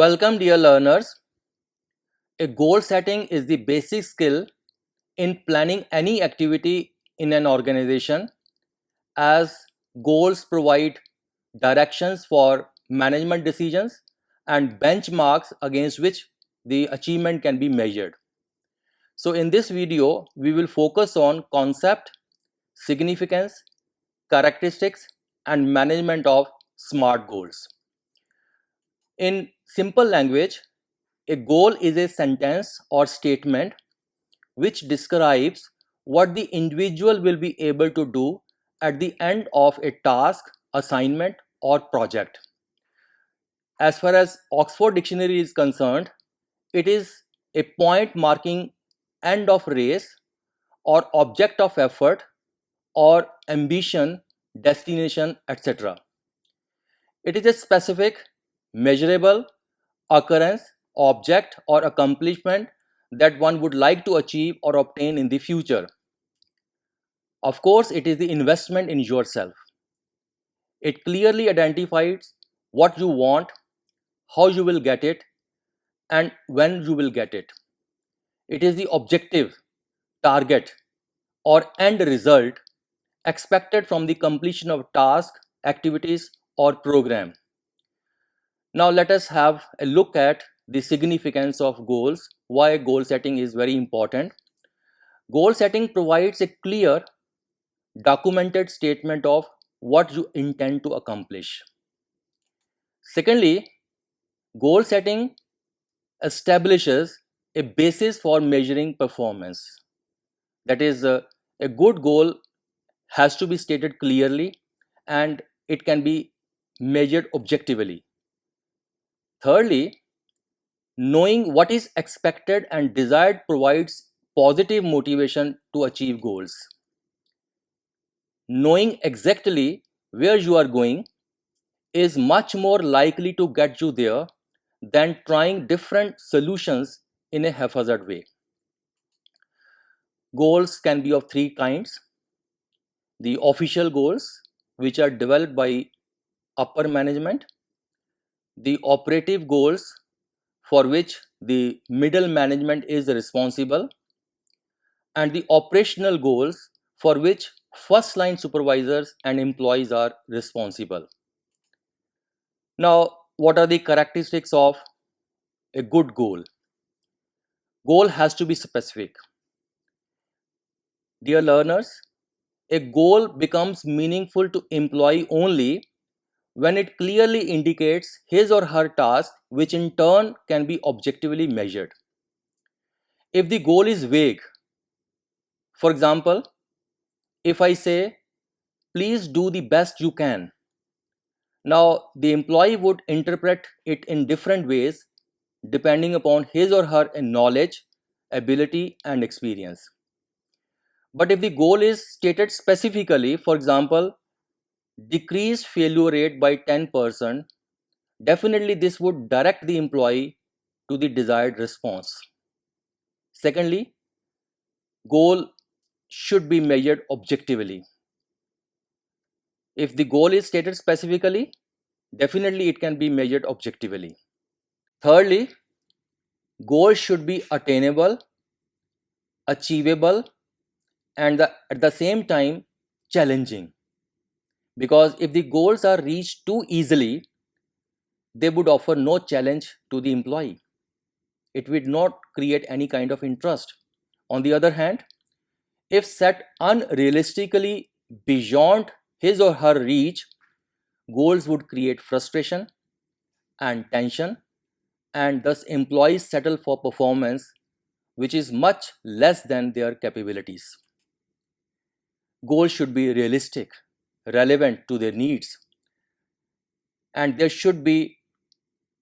Welcome, dear learners. A goal setting is the basic skill in planning any activity in an organization, as goals provide directions for management decisions and benchmarks against which the achievement can be measured. So, in this video, we will focus on concept, significance, characteristics, and management of SMART goals. In simple language, a goal is a sentence or statement which describes what the individual will be able to do at the end of a task, assignment, or project. As far as Oxford Dictionary is concerned, it is a point marking end of race or object of effort or ambition, destination, etc. It is a specific, measurable occurrence, object, or accomplishment that one would like to achieve or obtain in the future. Of course, it is the investment in yourself. It clearly identifies what you want, how you will get it, and when you will get it. It is the objective, target, or end result expected from the completion of task, activities, or program. Now let us have a look at the significance of goals, why goal setting is very important. Goal setting provides a clear, documented statement of what you intend to accomplish. Secondly, goal setting establishes a basis for measuring performance. That is, a good goal has to be stated clearly and it can be measured objectively. Thirdly, knowing what is expected and desired provides positive motivation to achieve goals. Knowing exactly where you are going is much more likely to get you there than trying different solutions in a haphazard way. Goals can be of three kinds: the official goals, which are developed by upper management, the operative goals, for which the middle management is responsible, and the operational goals, for which first line supervisors and employees are responsible. Now, what are the characteristics of a good goal? Goal has to be specific. Dear learners, a goal becomes meaningful to employee only when it clearly indicates his or her task, which in turn can be objectively measured. If the goal is vague, for example, if I say, please do the best you can, now the employee would interpret it in different ways depending upon his or her knowledge, ability, and experience. But if the goal is stated specifically, for example, decrease failure rate by 10%, definitely this would direct the employee to the desired response. Secondly, goal should be measured objectively. If the goal is stated specifically, definitely it can be measured objectively. Thirdly, goals should be attainable, achievable, and at the same time challenging. Because if the goals are reached too easily, they would offer no challenge to the employee. It would not create any kind of interest. On the other hand, if set unrealistically beyond his or her reach, goals would create frustration and tension, and thus employees settle for performance which is much less than their capabilities. Goals should be realistic, relevant to their needs, and there should be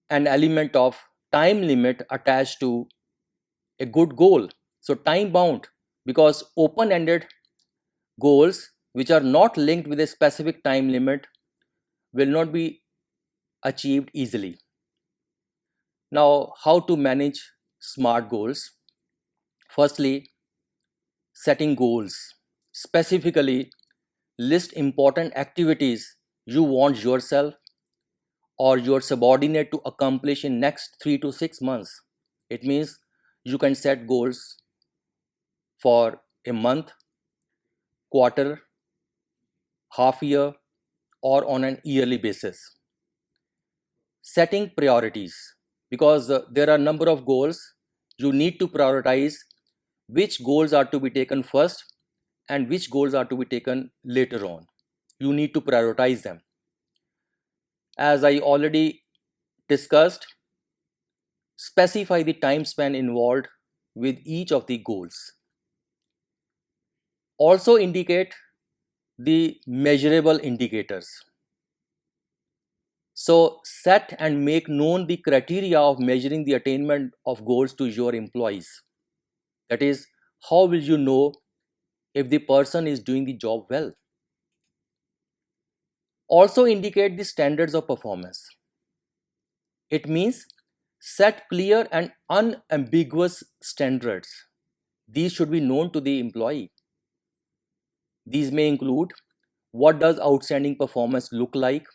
an element of time limit attached to a good goal. So, time bound, because open ended goals which are not linked with a specific time limit will not be achieved easily. Now, how to manage SMART goals? Firstly, setting goals. Specifically, list important activities you want yourself or your subordinate to accomplish in next 3 to 6 months. It means you can set goals for a month, quarter, half year, or on an yearly basis. Setting priorities, because there are a number of goals, you need to prioritize which goals are to be taken first and which goals are to be taken later on. You need to prioritize them. As I already discussed, specify the time span involved with each of the goals. Also indicate the measurable indicators. So set and make known the criteria of measuring the attainment of goals to your employees. That is, how will you know if the person is doing the job well? Also indicate the standards of performance. It means set clear and unambiguous standards. These should be known to the employee. These may include what does outstanding performance look like,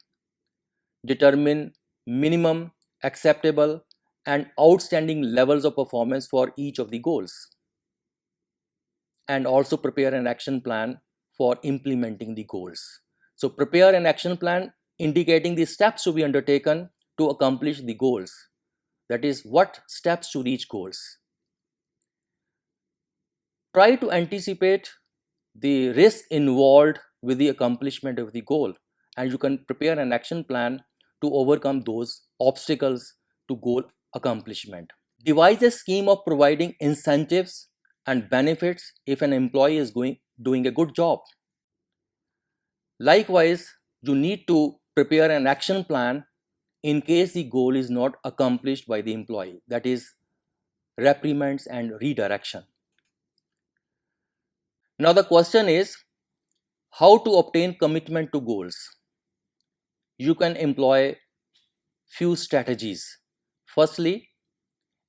determine minimum, acceptable, and outstanding levels of performance for each of the goals, and also prepare an action plan for implementing the goals. So, prepare an action plan indicating the steps to be undertaken to accomplish the goals. That is, what steps to reach goals. Try to anticipate the risk involved with the accomplishment of the goal, and you can prepare an action plan to overcome those obstacles to goal accomplishment. Devise a scheme of providing incentives and benefits if an employee is doing a good job. Likewise, you need to prepare an action plan in case the goal is not accomplished by the employee, that is, reprimands and redirection. Now, the question is how to obtain commitment to goals. You can employ few strategies. Firstly,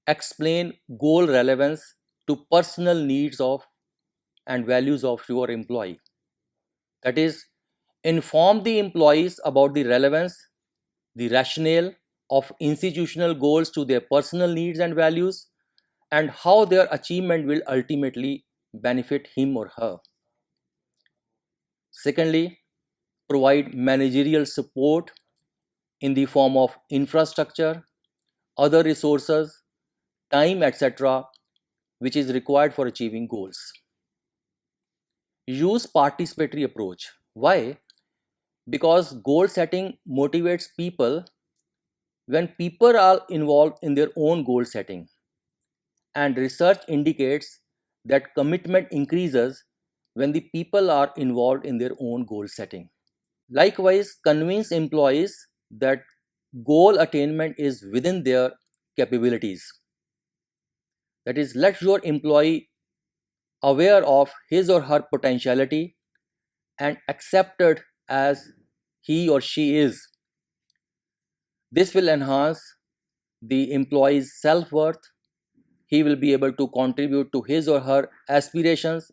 explain goal relevance to personal needs of and values of your employee. That is, inform the employees about the relevance, the rationale of institutional goals to their personal needs and values, and how their achievement will ultimately benefit him or her. Secondly, provide managerial support in the form of infrastructure, other resources, time, etc., which is required for achieving goals. Use participatory approach. Why? Because goal setting motivates people when people are involved in their own goal setting, and research indicates that commitment increases when the people are involved in their own goal setting. Likewise, convince employees that goal attainment is within their capabilities. That is, let your employee aware of his or her potentiality and accepted as he or she is. This will enhance the employee's self-worth. He will be able to contribute to his or her aspirations,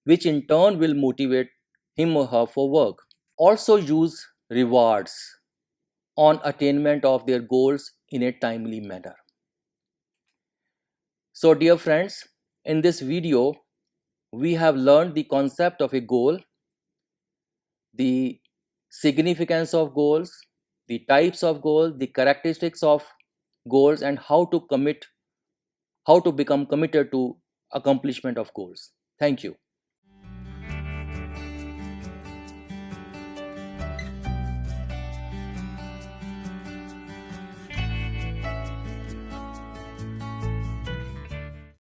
which in turn will motivate him or her for work. Also use rewards on attainment of their goals in a timely manner. So dear friends, in this video, we have learned the concept of a goal, the significance of goals, the types of goals, the characteristics of goals, and how to become committed to accomplishment of goals. Thank you.